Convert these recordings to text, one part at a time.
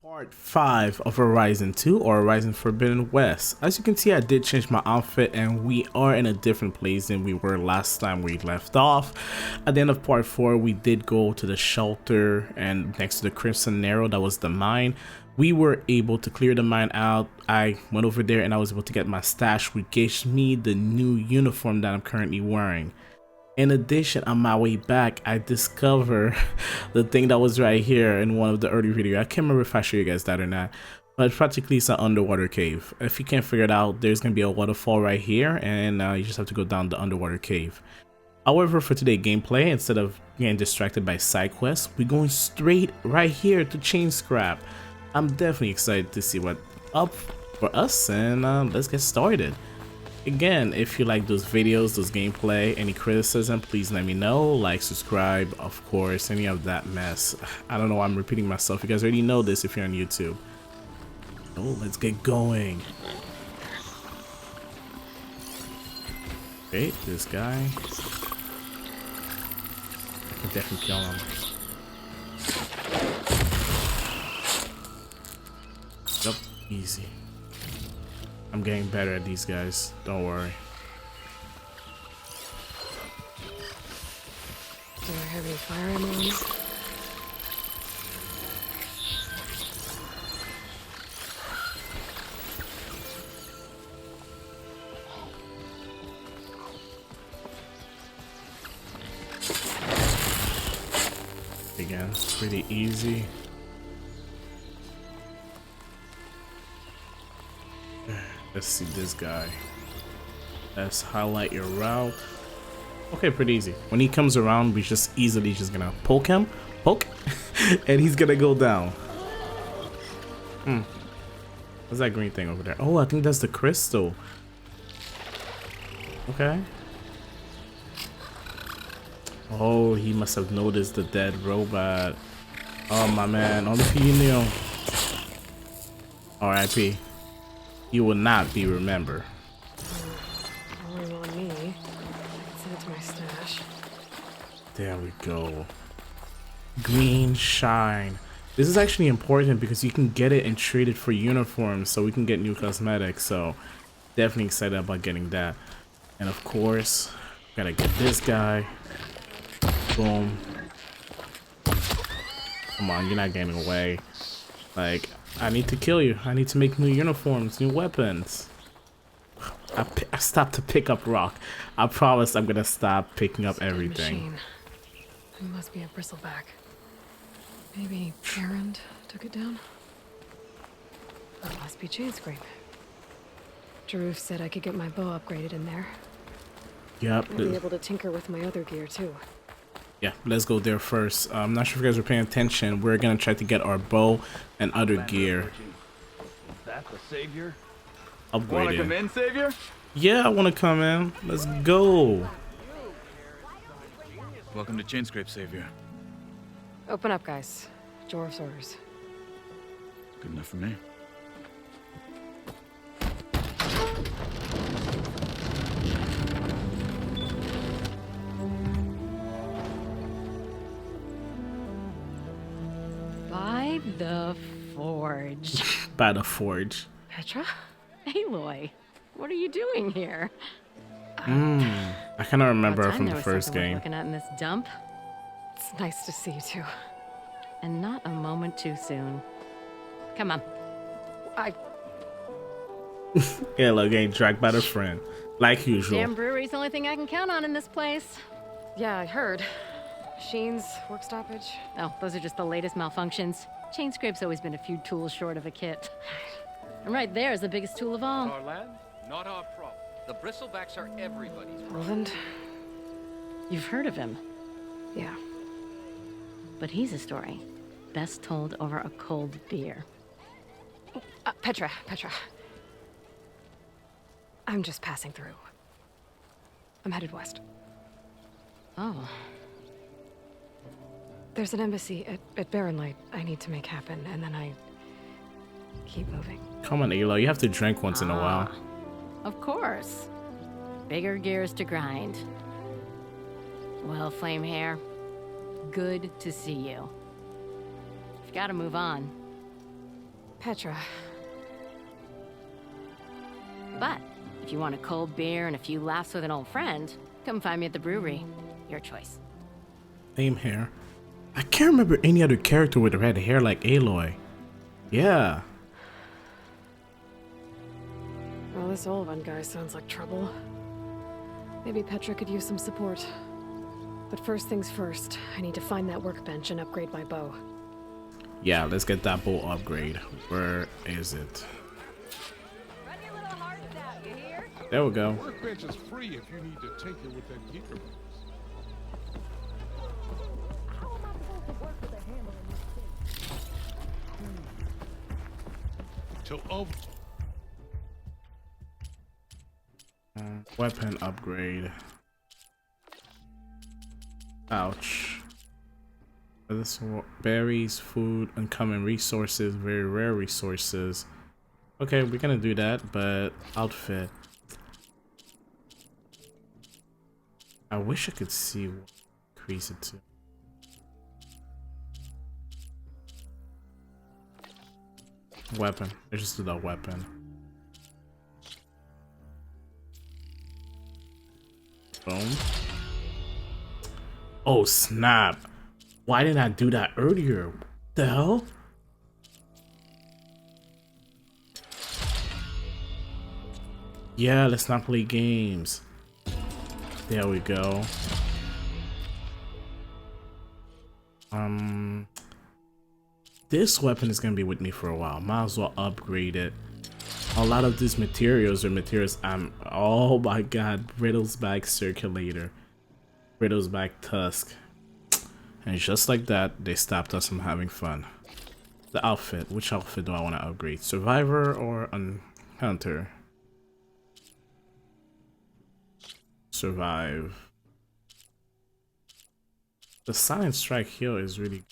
Part 5 of Horizon 2 or Horizon Forbidden West. As you can see, I did change my outfit and we are in a different place than we were last time we left off. At the end of part 4, we did go to the shelter and next to the Crimson Narrow, that was the mine. We were able to clear the mine out. I went over there and I was able to get my stash, which gave me the new uniform that I'm currently wearing. In addition, on my way back, I discovered the thing that was right here in one of the early videos. I can't remember if I showed you guys that or not, but practically it's an underwater cave. If you can't figure it out, there's going to be a waterfall right here, and you just have to go down the underwater cave. However, for today's gameplay, instead of getting distracted by side quests, we're going straight right here to Chainscrape. I'm definitely excited to see what's up for us, and let's get started. Again, if you like those videos, those gameplay, any criticism, please let me know. Like, subscribe, of course, any of that mess. I don't know why I'm repeating myself. You guys already know this if you're on YouTube. Oh, let's get going. Okay, this guy. I can definitely kill him. Yep, easy. I'm getting better at these guys, don't worry. Do I have any fire enemies? Again, pretty easy. Let's see this guy. Let's highlight your route. Okay, pretty easy. When he comes around, we just easily just gonna poke him, and he's gonna go down. What's that green thing over there? Oh, I think that's the crystal. Okay. Oh, he must have noticed the dead robot. Oh my man, only for you knew. R.I.P. You will not be remembered. Rolling on me. Send it to my stash. There we go. Green shine. This is actually important because you can get it and trade it for uniforms, so we can get new cosmetics. So definitely excited about getting that. And of course, gotta get this guy. Boom. Come on, you're not getting away. Like, I need to kill you. I need to make new uniforms, new weapons. I stopped to pick up rock. I promise I'm gonna stop picking up everything. It must be a bristleback. Maybe Erend took it down? That must be Chainscrape. Jaruf said I could get my bow upgraded in there. Yep. I'll be able to tinker with my other gear too. Yeah, let's go there first. I'm not sure if you guys are paying attention. We're gonna try to get our bow and other gear. Is that the savior? Upgraded. Wanna come in, savior? Yeah, I wanna come in. Let's go. Welcome to Chainscrape, savior. Open up, guys. Jaruf's orders. Good enough for me. By the Forge. By the Forge. Petra? Aloy, what are you doing here? I kind of remember her About from time the there was first something worth game. Looking at in this dump, It's nice to see you too. and not a moment too soon. Come on. Yeah, look, getting dragged by the friend. Like usual. Damn brewery's the only thing I can count on in this place. Yeah, I heard. Machines, work stoppage. Oh, those are just the latest malfunctions. Chainscrape's always been a few tools short of a kit. And right there is the biggest tool of all. Our land, not our problem. The bristlebacks are everybody's problem. Roland? You've heard of him, Yeah. but he's a story best told over a cold beer. Petra. I'm just passing through. I'm headed west. Oh, There's an embassy at Barrenlight I need to make happen, and then I keep moving. Come on, Aloy. You have to drink once in a while. of course. Bigger gears to grind. Well, Flame Hair, good to see you. You've got to move on. Petra. But if you want a cold beer and a few laughs with an old friend, come find me at the brewery. Your choice. Same hair. I can't remember any other character with red hair like Aloy. Yeah. Well, this old one guy sounds like trouble. Maybe Petra could use some support. But first things first, I need to find that workbench and upgrade my bow. Yeah, let's get that bow upgrade. Where is it? There we go. Workbench is free if you need to take it with that geeker. Weapon upgrade. Ouch. This one, berries, food, uncommon resources, very rare resources. Okay, we're gonna do that, but outfit. I wish I could see what increase it to. Weapon. Let's just do that weapon. Boom. Oh snap. Why didn't I do that earlier? What the hell? Yeah, let's not play games. There we go. This weapon is gonna be with me for a while. Might as well upgrade it. A lot of these materials are materials oh my god, Riddle's back circulator. Riddle's back tusk. And just like that, they stopped us from having fun. The outfit. Which outfit do I want to upgrade? Survivor or Hunter? Survive. The Silent Strike here is really good.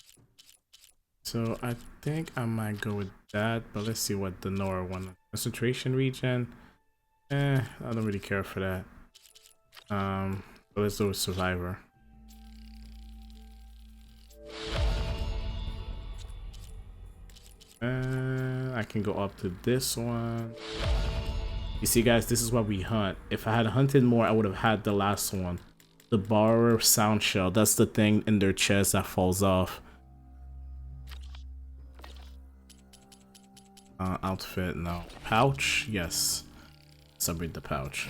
So I think I might go with that, but let's see what the Nora one. Concentration regen. I don't really care for that. But let's do a Survivor. I can go up to this one. You see guys, this is what we hunt. If I had hunted more, I would have had the last one. The borrower sound shell. That's the thing in their chest that falls off. Outfit, no. Pouch, yes. Let's upgrade the pouch.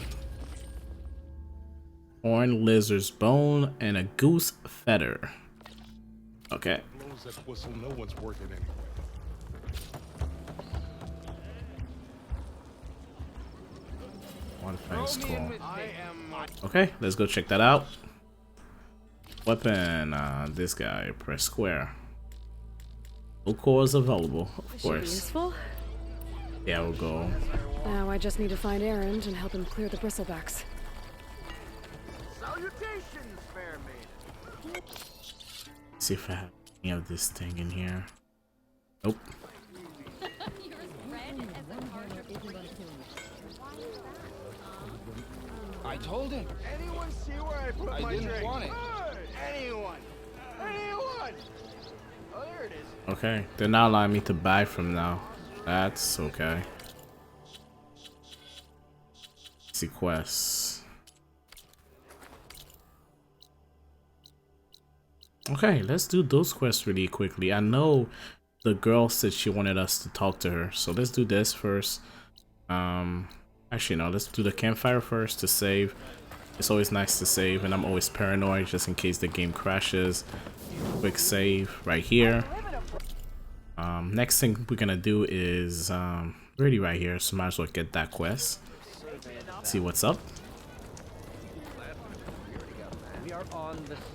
Horn lizard's bone and a goose feather. Okay. Blows that whistle, no one's working anyway. One fine skull. Okay, let's go check that out. Weapon, this guy, press square. No cores available, of Should be course. useful. Yeah, we'll go. Now I just need to find Erend and help him clear the bristlebacks. Salutations, fair maiden. See if I have any of this thing in here. Nope. I told him. Anyone see where I put my didn't drink? want it. Anyone? Anyone? Oh, there it is. Okay, they're not allowing me to buy from now. That's okay. See quests. Okay, let's do those quests really quickly. I know the girl said she wanted us to talk to her, so let's do this first. Actually no, let's do the campfire first to save. It's always nice to save, and I'm always paranoid just in case the game crashes. Quick save right here. Next thing we're gonna do is already right here, so might as well get that quest. See what's up.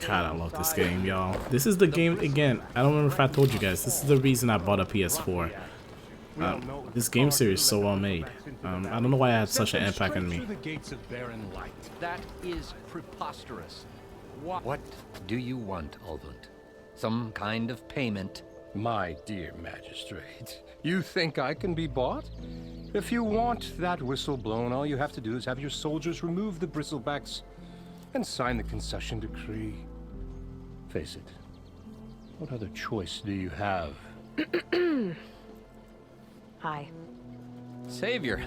God, I love this game, y'all. This is the game again. I don't remember if I told you guys. This is the reason I bought a PS4. This game series is so well made. I don't know why it had such an impact on me. That is preposterous. What do you want, Alvund? Some kind of payment? My dear magistrate, you think I can be bought? If you want that whistle blown, all you have to do is have your soldiers remove the bristlebacks and sign the concession decree. Face it, what other choice do you have? Hi. Savior,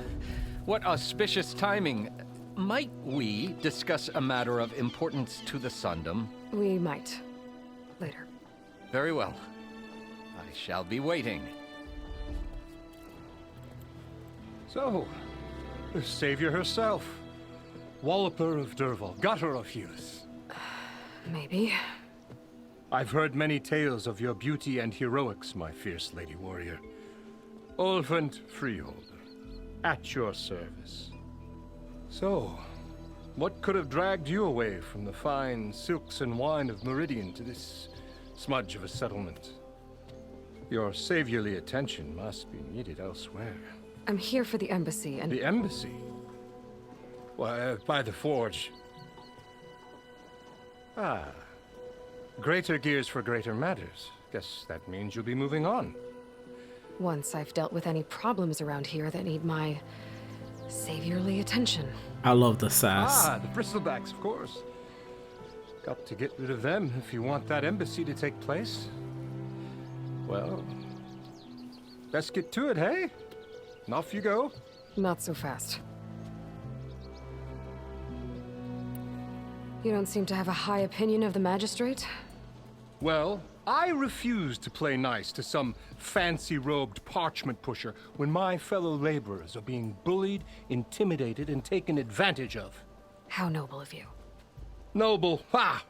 what auspicious timing. Might we discuss a matter of importance to the Sundom? We might. Later. Very well. I shall be waiting. So, the savior herself. Walloper of Derval, gutter of youth. Maybe. I've heard many tales of your beauty and heroics, my fierce lady warrior. Ulvent Freeholder, at your service. So, what could have dragged you away from the fine silks and wine of Meridian to this smudge of a settlement? Your saviorly attention must be needed elsewhere. I'm here for the embassy and... The embassy? Why, by the forge. Ah. Greater gears for greater matters. Guess that means you'll be moving on. Once I've dealt with any problems around here that need my saviorly attention. I love the sass. Ah, the bristlebacks, of course. Got to get rid of them if you want that embassy to take place. Well, let's get to it, hey? And off you go. Not so fast. You don't seem to have a high opinion of the magistrate? Well, I refuse to play nice to some fancy-robed parchment pusher when my fellow laborers are being bullied, intimidated, and taken advantage of. How noble of you. Noble, ha!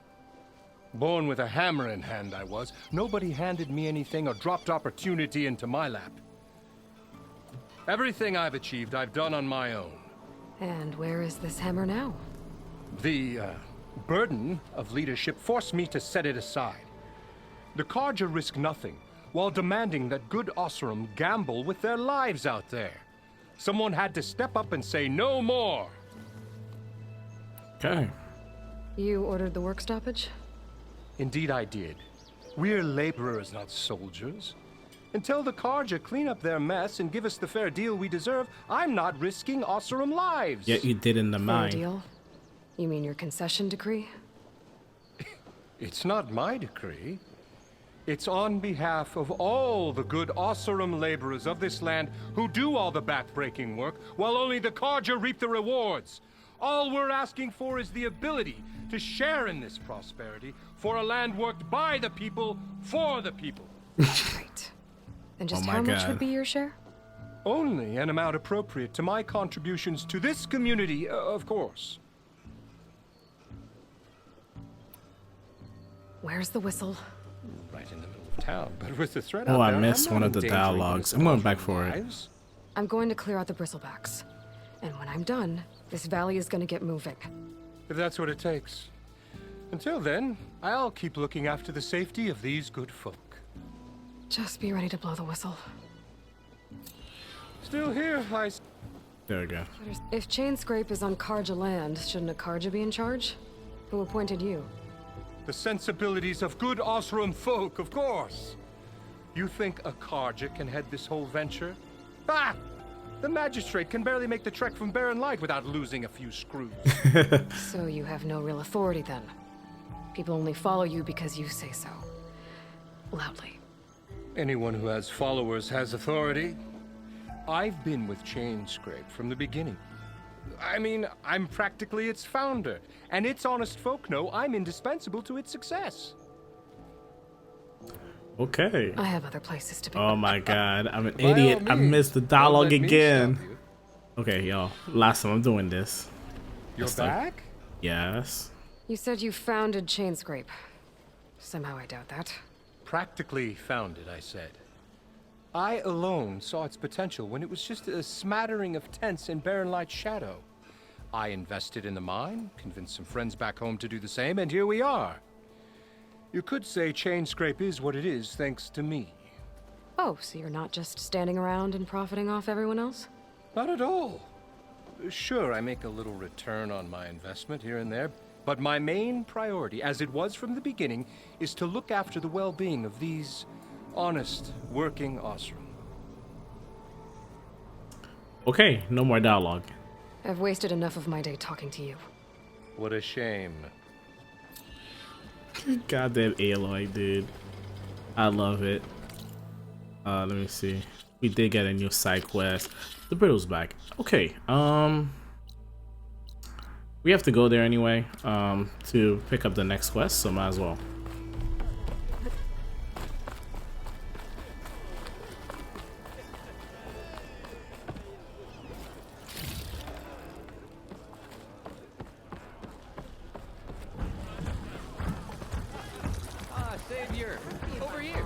Born with a hammer in hand, I was. Nobody handed me anything or dropped opportunity into my lap. Everything I've achieved, I've done on my own. And where is this hammer now? The, burden of leadership forced me to set it aside. The Carja risk nothing, while demanding that good Osram gamble with their lives out there. Someone had to step up and say no more. Okay. You ordered the work stoppage? Indeed I did. We're laborers, not soldiers. Until the Carja clean up their mess and give us the fair deal we deserve, I'm not risking Osram lives. Yet you did in the Fair mine. deal? You mean your concession decree? It's not my decree. It's on behalf of all the good Osram laborers of this land who do all the backbreaking work, while only the Carja reap the rewards. All we're asking for is the ability to share in this prosperity for a land worked by the people, for the people. Right. And just Oh my how much God. would be your share? Only an amount appropriate to my contributions to this community, of course. Where's the whistle? Right in the middle of town, but with the threat Oh, out I there, missed I'm one not of the endangering dialogues. innocent I'm going back Osram for it. lives. I'm going to clear out the bristlebacks. And when I'm done, this valley is going to get moving. If that's what it takes. Until then, I'll keep looking after the safety of these good folk. Just be ready to blow the whistle. Still here, There we go. If Chainscrape is on Carja land, shouldn't a Carja be in charge? Who appointed you? The sensibilities of good Osram folk, of course. You think a Carja can head this whole venture? Ah! The magistrate can barely make the trek from Barren Light without losing a few screws. So you have no real authority then? People only follow you because you say so. Loudly. Anyone who has followers has authority. I've been with Chainscrape from the beginning. I mean, I'm practically its founder, and its honest folk know I'm indispensable to its success. Okay. I have other places to be. Oh my God. I'm an By all idiot. I means, missed the don't dialogue let me again. stop you. Okay, y'all. Last time I'm doing this. You're That's the- back? Yes. You said you founded Chainscrape. Somehow I doubt that. Practically founded, I said. I alone saw its potential when it was just a smattering of tents in Barren Light's shadow. I invested in the mine, convinced some friends back home to do the same, and here we are. You could say Chainscrape is what it is thanks to me. Oh, so you're not just standing around and profiting off everyone else? Not at all. Sure, I make a little return on my investment here and there, but my main priority, as it was from the beginning, is to look after the well-being of these honest, working Osram. Okay, no more dialogue. I've wasted enough of my day talking to you. What a shame. Goddamn Aloy, dude. I love it. Let me see. We did get a new side quest. The Brittle's back. Okay. We have to go there anyway. To pick up the next quest, so might as well. Savior! Over here!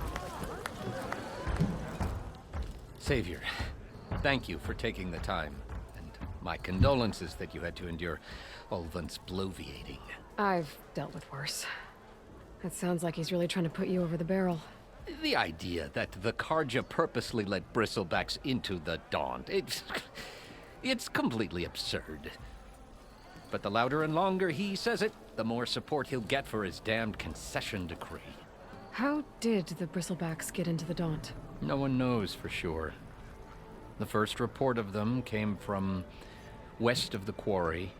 Savior, thank you for taking the time. And my condolences that you had to endure Ulvund's bloviating. I've dealt with worse. It sounds like he's really trying to put you over the barrel. The idea that the Carja purposely let bristlebacks into the Daunt, it's completely absurd. But the louder and longer he says it, the more support he'll get for his damned concession decree. How did the bristlebacks get into the Daunt? No one knows for sure. The first report of them came from west of the quarry.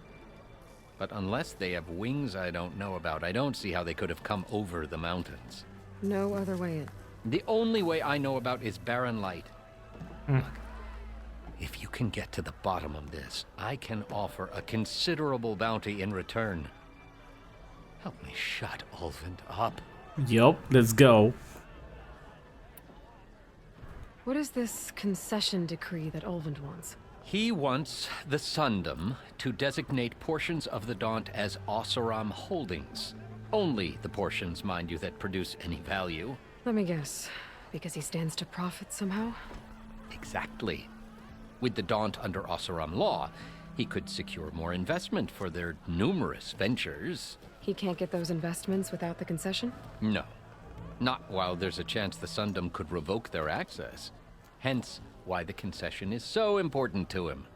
But unless they have wings I don't know about, I don't see how they could have come over the mountains. No other way in. The only way I know about is barren light. Look, if you can get to the bottom of this, I can offer a considerable bounty in return. Help me shut Ulvund up. Yup, let's go. What is this concession decree that Ulvund wants? He wants the Sundom to designate portions of the Daunt as Oseram holdings. Only the portions, mind you, that produce any value. Let me guess. Because he stands to profit somehow? Exactly. With the Daunt under Oseram law, he could secure more investment for their numerous ventures. He can't get those investments without the concession? No. Not while there's a chance the Sundom could revoke their access. Hence, why the concession is so important to him.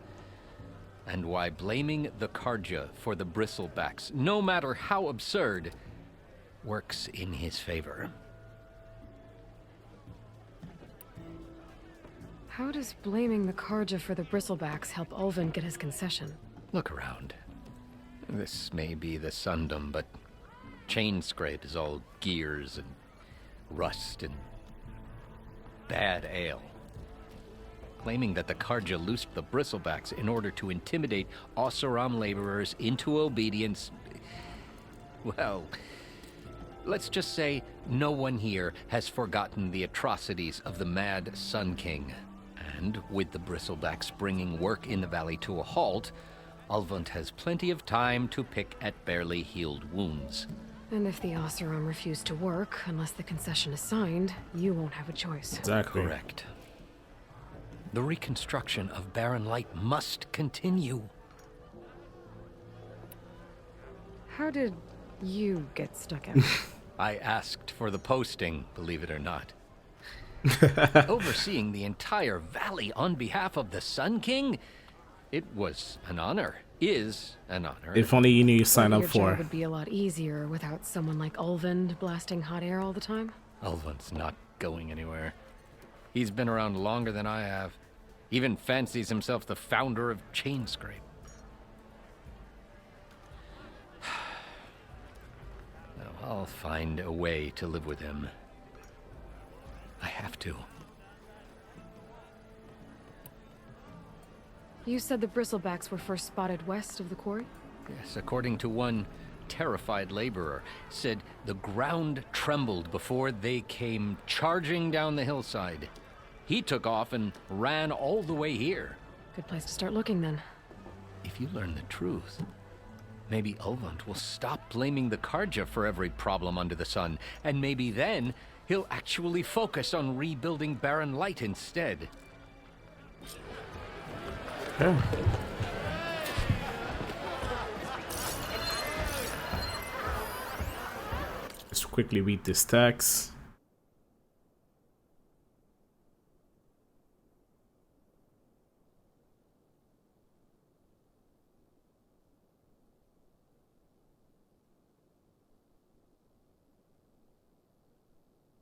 And why blaming the Carja for the bristlebacks, no matter how absurd, works in his favor. How does blaming the Carja for the bristlebacks help Ulvund get his concession? Look around. This may be the Sundom, but Chainscrape is all gears and rust and bad ale. Claiming that the Carja loosed the bristlebacks in order to intimidate Oseram laborers into obedience. Well, let's just say no one here has forgotten the atrocities of the Mad Sun King. And with the bristlebacks bringing work in the valley to a halt, Ulvund has plenty of time to pick at barely healed wounds. And if the Oseram refuse to work, unless the concession is signed, you won't have a choice. Exactly. Correct. The reconstruction of Barren Light must continue. How did you get stuck out? I asked for the posting, believe it or not. Overseeing the entire valley on behalf of the Sun King? It was an honor. Is an honor. If only you knew you signed up Your for. job would be a lot easier without someone like Ulvund blasting hot air all the time. Ulvund's not going anywhere. He's been around longer than I have. Even fancies himself the founder of Chainscrape. No, I'll find a way to live with him. I have to. You said the bristlebacks were first spotted west of the quarry? Yes, according to one terrified laborer, said the ground trembled before they came charging down the hillside. He took off and ran all the way here. Good place to start looking then. If you learn the truth, maybe Ulvund will stop blaming the Carja for every problem under the sun, and maybe then he'll actually focus on rebuilding Barren Light instead. Yeah. Let's quickly read this text.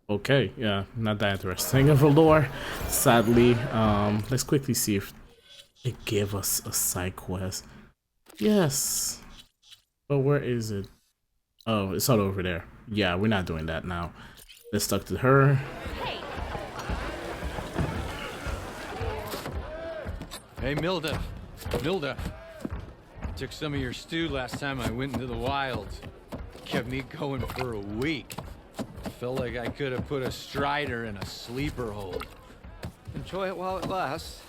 Okay, yeah, not that interesting of a lore, sadly. Let's quickly see if it gave us a side quest. Yes. But where is it? Oh, it's all over there. Yeah, we're not doing that now. Let's talk to her. Hey, Hey, Milda. Milda. Took some of your stew last time I went into the wilds. Kept me going for a week. Felt like I could have put a strider in a sleeper hold. Enjoy it while it lasts.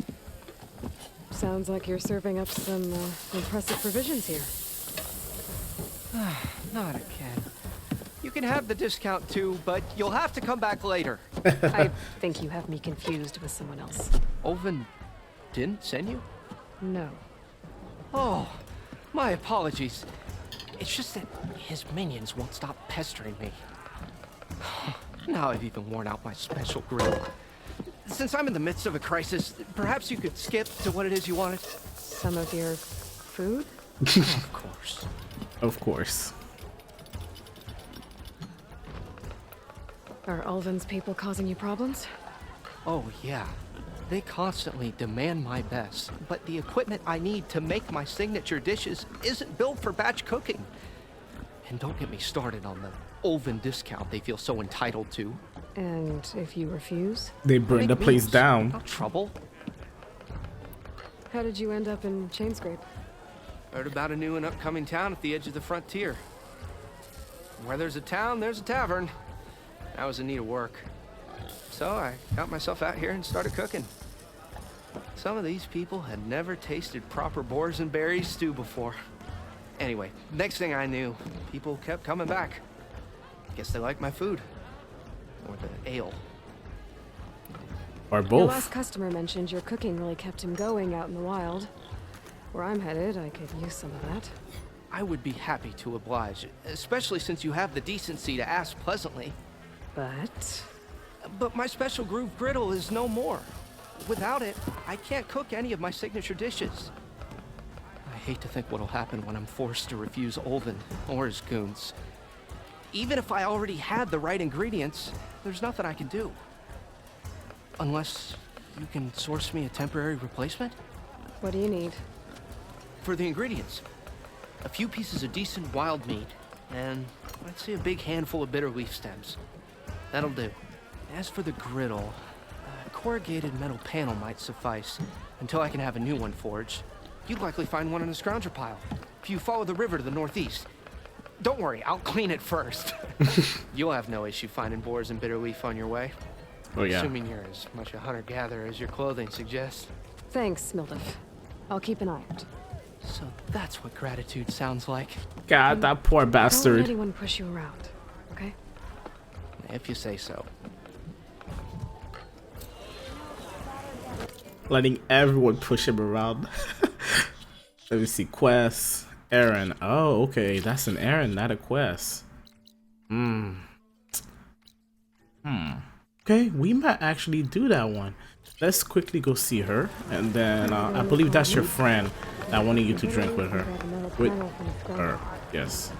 Sounds like you're serving up some impressive provisions here. Not again. You can have the discount too, but you'll have to come back later. I think you have me confused with someone else. Oven didn't send you? No. Oh, my apologies. It's just that his minions won't stop pestering me. Now I've even worn out my special grill. Since I'm in the midst of a crisis, perhaps you could skip to what it is you wanted? Some of your food? Of course. Of course. Are Ulvin's people causing you problems? Oh, yeah. They constantly demand my best, but the equipment I need to make my signature dishes isn't built for batch cooking. And don't get me started on the Ulvin discount they feel so entitled to. And if you refuse? They burn the place down. No trouble. How did you end up in Chainscrape? Heard about a new and upcoming town at the edge of the frontier. Where there's a town, there's a tavern. I was in need of work. So I got myself out here and started cooking. Some of these people had never tasted proper boars and berries stew before. Anyway, next thing I knew, people kept coming back. Guess they liked my food. Or the ale. Or Your both. last customer mentioned your cooking really kept him going out in the wild. Where I'm headed, I could use some of that. I would be happy to oblige, especially since you have the decency to ask pleasantly. But my special groove griddle is no more. Without it, I can't cook any of my signature dishes. I hate to think what'll happen when I'm forced to refuse Ulvin or his goons. Even if I already had the right ingredients, there's nothing I can do. Unless you can source me a temporary replacement? What do you need? For the ingredients, a few pieces of decent wild meat, and I'd say a big handful of bitter leaf stems. That'll do. As for the griddle, a corrugated metal panel might suffice until I can have a new one forged. You'd likely find one in a scrounger pile if you follow the river to the northeast. Don't worry, I'll clean it first. You'll have no issue finding boars and bitter leaf on your way. Oh yeah. Assuming you're as much a hunter-gatherer as your clothing suggests. Thanks, Mildif. I'll keep an eye out. So that's what gratitude sounds like. God, that poor Don't let bastard. anyone push you around, okay? If you say so. Letting everyone push him around. Let me see. Quests. Erend. Oh, okay. That's an errand, not a quest. Okay, we might actually do that one. Let's quickly go see her. And then I believe that's your friend that wanted you to drink with her. With her, yes.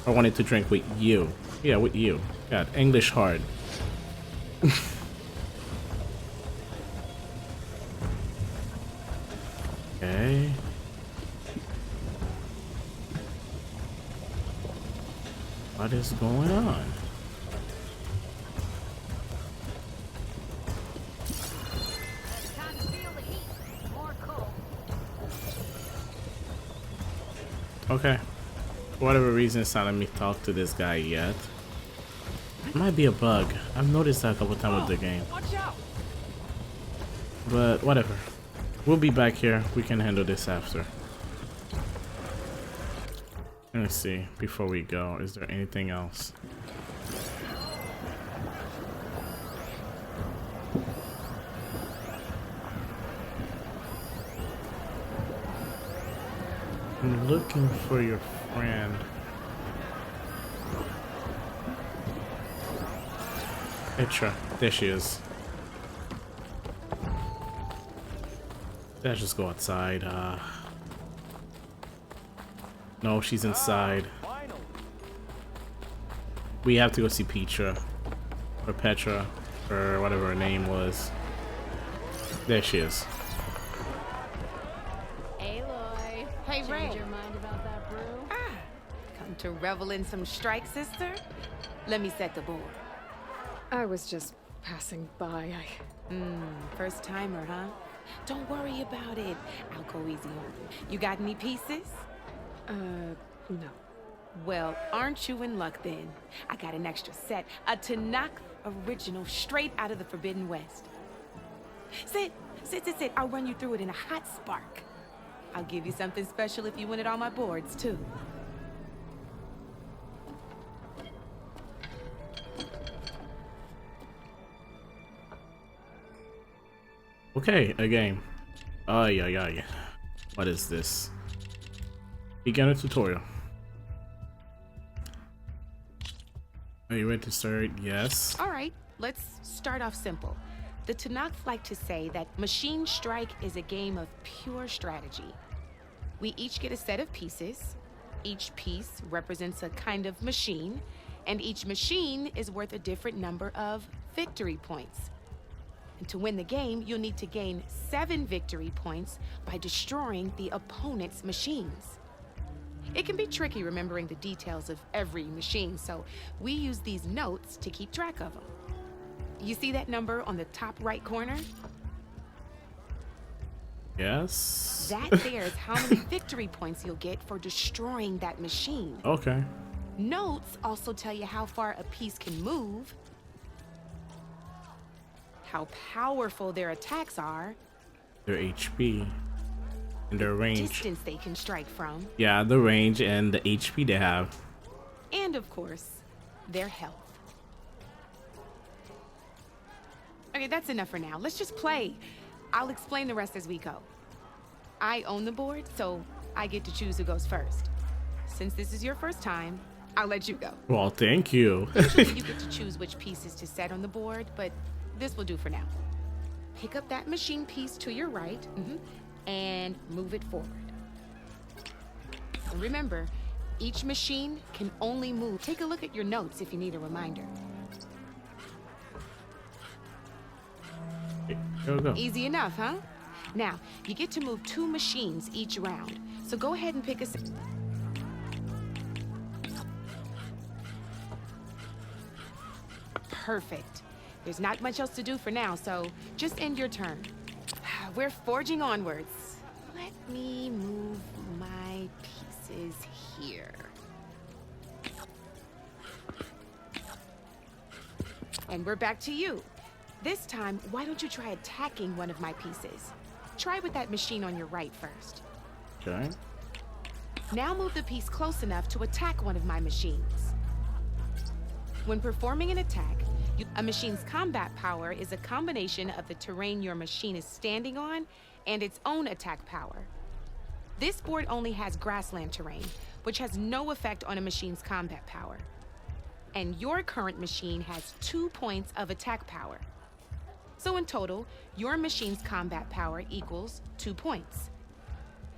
I wanted to drink with you. Yeah, with you. God, English hard. Okay. What is going on? Okay. For whatever reason, it's not letting me talk to this guy yet. It might be a bug. I've noticed that a couple times with the game. But whatever. We'll be back here. We can handle this after. Let me see. Before we go, is there anything else? I'm looking for your friend. Petra. There she is. Let's just go outside. No, she's inside. We have to go see Petra. Or Petra. Or whatever her name was. There she is. Aloy. Hey, Ray. Change your mind about that brew? Come to revel in some strike, sister? Let me set the board. I was just passing by. First timer, huh? Don't worry about it. I'll go easy on you. You got any pieces? No. Well, aren't you in luck then? I got an extra set, a Talanah original straight out of the Forbidden West. Sit. I'll run you through it in a hot spark. I'll give you something special if you win it on my boards, too. Okay, a game. Yeah. What is this? Begin a tutorial. Are you ready to start? Yes. All right, let's start off simple. The Talanah like to say that Machine Strike is a game of pure strategy. We each get a set of pieces. Each piece represents a kind of machine, and each machine is worth a different number of victory points. And to win the game, you'll need to gain 7 victory points by destroying the opponent's machines. It can be tricky remembering the details of every machine, so we use these notes to keep track of them. You see that number on the top right corner? Yes. That there is how many victory points you'll get for destroying that machine. Okay. Notes also tell you how far a piece can move, how powerful their attacks are, Their HP and their range. distance they can strike from, Yeah, the range and the HP they have. and of course, their health. Okay, that's enough for now. Let's just play. I'll explain the rest as we go. I own the board, so I get to choose who goes first. Since this is your first time, I'll let you go. Well, thank you. Usually you get to choose which pieces to set on the board, but this will do for now. Pick up that machine piece to your right, and move it forward. And remember, each machine can only move. Take a look at your notes if you need a reminder. Here we go. Easy enough, huh? Now, you get to move 2 machines each round, so go ahead and pick a... Perfect. There's not much else to do for now, so just end your turn. We're forging onwards. Let me move my pieces here. And we're back to you. This time, why don't you try attacking one of my pieces? Try with that machine on your right first. Okay. Now move the piece close enough to attack one of my machines. When performing an attack, a machine's combat power is a combination of the terrain your machine is standing on and its own attack power. This board only has grassland terrain, which has no effect on a machine's combat power. And your current machine has 2 points of attack power. So in total, your machine's combat power equals 2 points.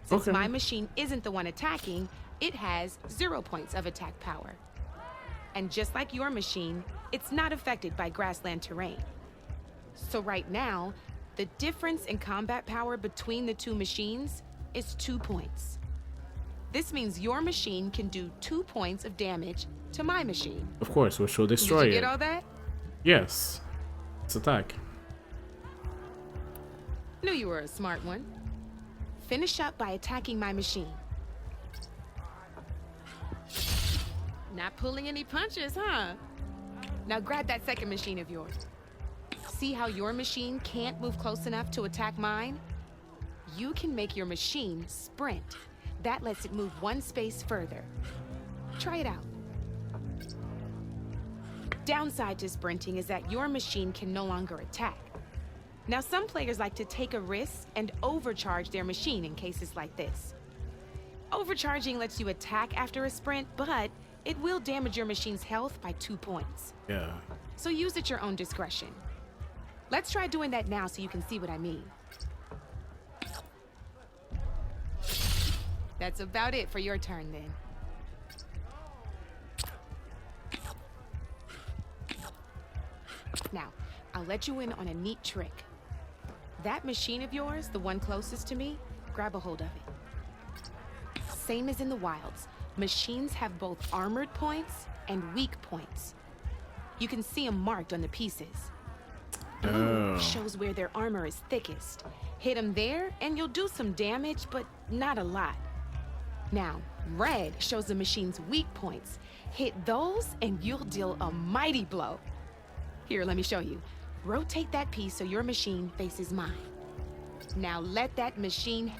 Since my machine isn't the one attacking, it has 0 points of attack power. And just like your machine, it's not affected by grassland terrain. So right now, the difference in combat power between the 2 machines is 2 points. This means your machine can do 2 points of damage to my machine. Of course, we shall destroy it. Did you get all that? Yes. Let's attack. Knew you were a smart one. Finish up by attacking my machine. Not pulling any punches, huh? Now grab that second machine of yours. See how your machine can't move close enough to attack mine? You can make your machine sprint. That lets it move 1 space further. Try it out. Downside to sprinting is that your machine can no longer attack. Now, some players like to take a risk and overcharge their machine in cases like this. Overcharging lets you attack after a sprint, but it will damage your machine's health by 2 points. Yeah. So use at your own discretion. Let's try doing that now so you can see what I mean. That's about it for your turn then. Now, I'll let you in on a neat trick. That machine of yours, the one closest to me, grab a hold of it. Same as in the wilds, machines have both armored points and weak points. You can see them marked on the pieces. Blue Oh. shows where their armor is thickest. Hit them there, and you'll do some damage, but not a lot. Now, red shows the machine's weak points. Hit those, and you'll deal a mighty blow. Here, let me show you. Rotate that piece so your machine faces mine. Now let that machine...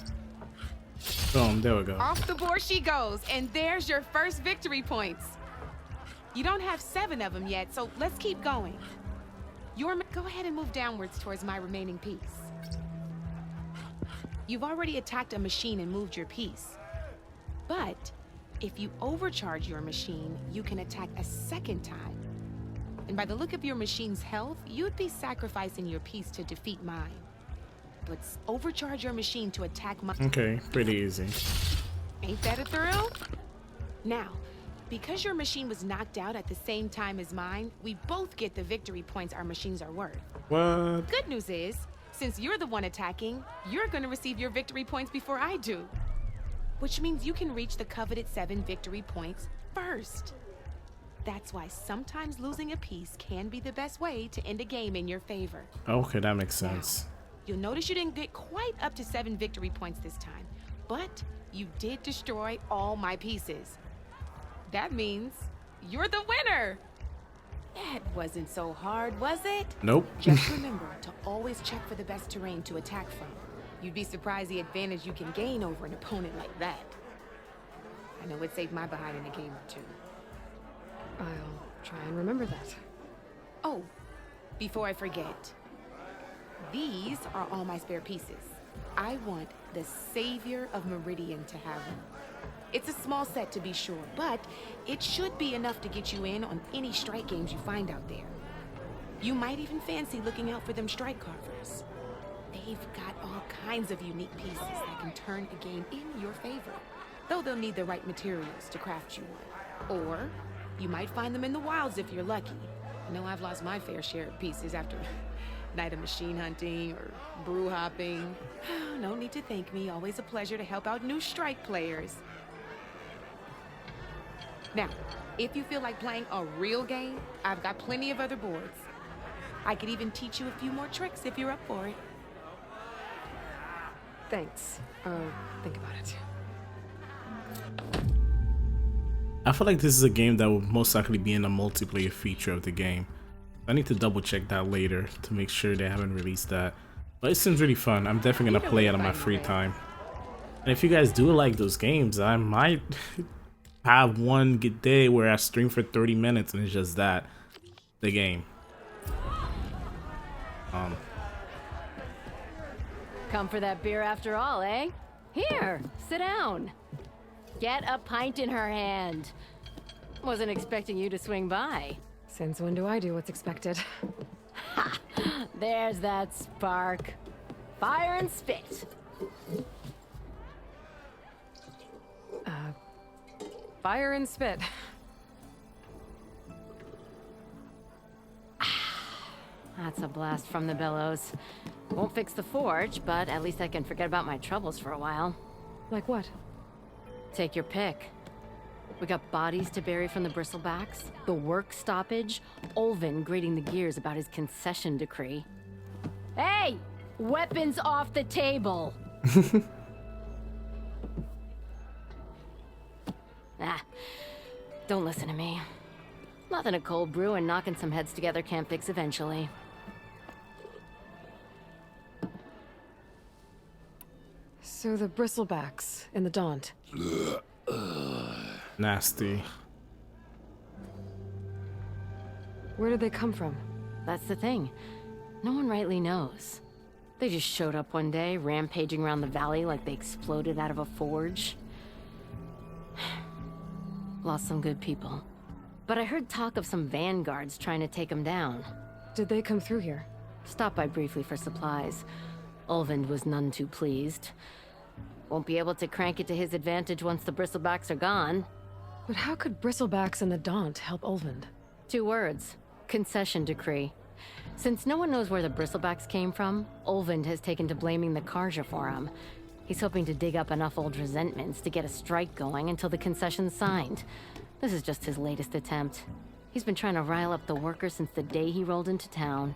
Boom, there we go. Off the board she goes, and there's your first victory points. You don't have 7 of them yet, so let's keep going. Go ahead and move downwards towards my remaining piece. You've already attacked a machine and moved your piece. But if you overcharge your machine, you can attack a second time. And by the look of your machine's health, you'd be sacrificing your piece to defeat mine. Let's overcharge your machine to attack my... Okay, pretty easy. Ain't that a thrill? Now, because your machine was knocked out at the same time as mine, we both get the victory points our machines are worth. What? Good news is, since you're the one attacking, you're gonna receive your victory points before I do. Which means you can reach the coveted 7 victory points first. That's why sometimes losing a piece can be the best way to end a game in your favor. Okay, that makes sense. You'll notice you didn't get quite up to 7 victory points this time, but you did destroy all my pieces. That means you're the winner! That wasn't so hard, was it? Nope. Just remember to always check for the best terrain to attack from. You'd be surprised the advantage you can gain over an opponent like that. I know it saved my behind in a game or 2. I'll try and remember that. Oh, before I forget, these are all my spare pieces. I want the Savior of Meridian to have them. It's a small set to be sure, but it should be enough to get you in on any strike games you find out there. You might even fancy looking out for them strike carvers. They've got all kinds of unique pieces that can turn a game in your favor, though they'll need the right materials to craft you one. Or you might find them in the wilds if you're lucky. I know I've lost my fair share of pieces after night of machine hunting or brew hopping. No need to thank me. Always a pleasure to help out new strike players. Now, if you feel like playing a real game, I've got plenty of other boards. I could even teach you a few more tricks if you're up for it. Thanks. Think about it. I feel like this is a game that will most likely be in the multiplayer feature of the game. I need to double check that later to make sure they haven't released that. But it seems really fun. I'm definitely gonna play it on my free time. And if you guys do like those games, I might have one good day where I stream for 30 minutes and it's just that, the game. Come for that beer after all, eh? Here, sit down. Get a pint in her hand. Wasn't expecting you to swing by. Since when do I do what's expected? Ha! There's that spark. Fire and spit. Fire and spit. That's a blast from the bellows. Won't fix the forge, but at least I can forget about my troubles for a while. Like what? Take your pick. We got bodies to bury from the bristlebacks, the work stoppage, Olvin grating the gears about his concession decree. Hey! Weapons off the table! Don't listen to me. Nothing a cold brew and knocking some heads together can't fix eventually. So the bristlebacks in the Daunt. Nasty. Where did they come from? That's the thing. No one rightly knows. They just showed up one day, rampaging around the valley like they exploded out of a forge. Lost some good people. But I heard talk of some vanguards trying to take them down. Did they come through here? Stopped by briefly for supplies. Olvind was none too pleased. Won't be able to crank it to his advantage once the bristlebacks are gone. But how could bristlebacks and the Daunt help Olvind? 2 words. Concession decree. Since no one knows where the bristlebacks came from, Olvind has taken to blaming the Karja for him. He's hoping to dig up enough old resentments to get a strike going until the concession's signed. This is just his latest attempt. He's been trying to rile up the workers since the day he rolled into town.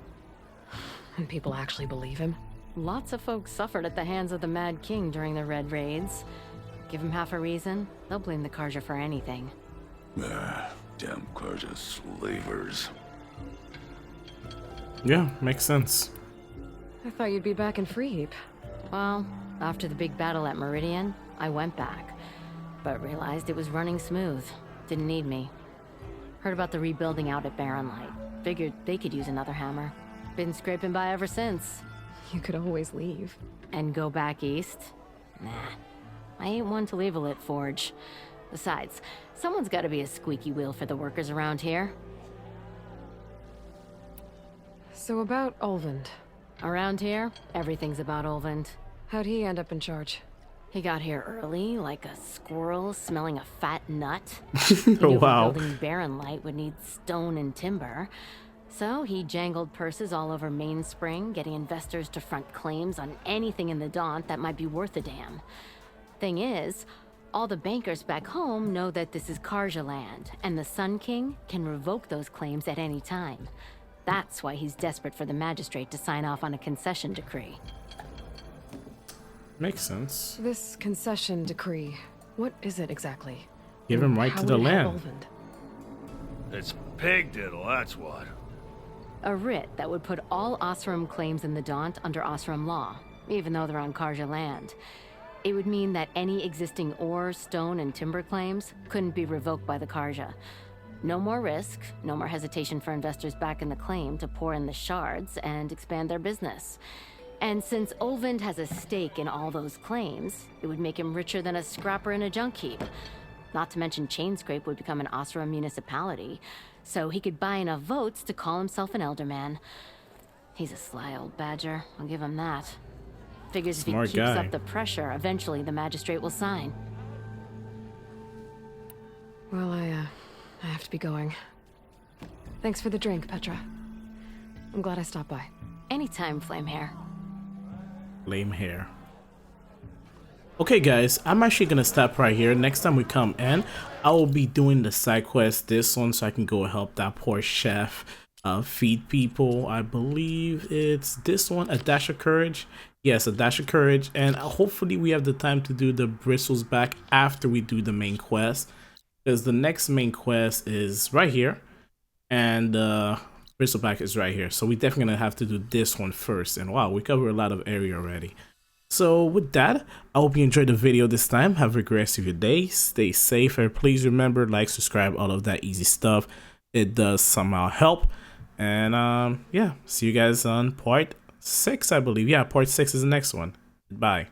And people actually believe him? Lots of folks suffered at the hands of the Mad King during the Red Raids. Give them half a reason, they'll blame the Carja for anything. Damn Carja slavers. Yeah, makes sense. I thought you'd be back in Freeheap. Well, after the big battle at Meridian, I went back, but realized it was running smooth. Didn't need me. Heard about the rebuilding out at Barren Light. Figured they could use another hammer. Been scraping by ever since. You could always leave. And go back east? Nah. I ain't one to leave a lit forge. Besides, someone's gotta be a squeaky wheel for the workers around here. So about Ulvund. Around here, everything's about Ulvund. How'd he end up in charge? He got here early, like a squirrel smelling a fat nut. He knew Wow. building Barren Light would need stone and timber. So he jangled purses all over Mainspring, getting investors to front claims on anything in the Daunt that might be worth a damn. Thing is, all the bankers back home know that this is Carja land, and the Sun King can revoke those claims at any time. That's why he's desperate for the magistrate to sign off on a concession decree. Makes sense. This concession decree, what is it exactly? Give him right How to the would it help land. Ulvund? It's pig diddle, that's what. A writ that would put all Osram claims in the Daunt under Osram law, even though they're on Carja land. It would mean that any existing ore, stone, and timber claims couldn't be revoked by the Carja. No more risk, no more hesitation for investors back in the claim to pour in the shards and expand their business. And since Ulvund has a stake in all those claims, it would make him richer than a scrapper in a junk heap. Not to mention Chainscrape would become an Osram municipality, so he could buy enough votes to call himself an elderman. He's a sly old badger, I'll give him that. Figures if he Smart keeps guy. up the pressure, eventually the magistrate will sign. Well, I have to be going. Thanks for the drink, Petra. I'm glad I stopped by. Anytime, Flamehair. Lame hair. Okay guys, I'm actually gonna stop right here. Next time we come in, I will be doing the side quest, this one, so I can go help that poor chef feed people. I believe it's this one, A Dash of Courage. Yes, A Dash of Courage, and hopefully we have the time to do the bristles back after we do the main quest, because the next main quest is right here, and bristleback is right here, so we definitely gonna have to do this one first. And wow, we cover a lot of area already. So with that, I hope you enjoyed the video this time. Have a great rest of your day, stay safe, and please remember, like, subscribe, all of that easy stuff. It does somehow help. And yeah, see you guys on part 6, I believe. Yeah, part 6 is the next one. Bye.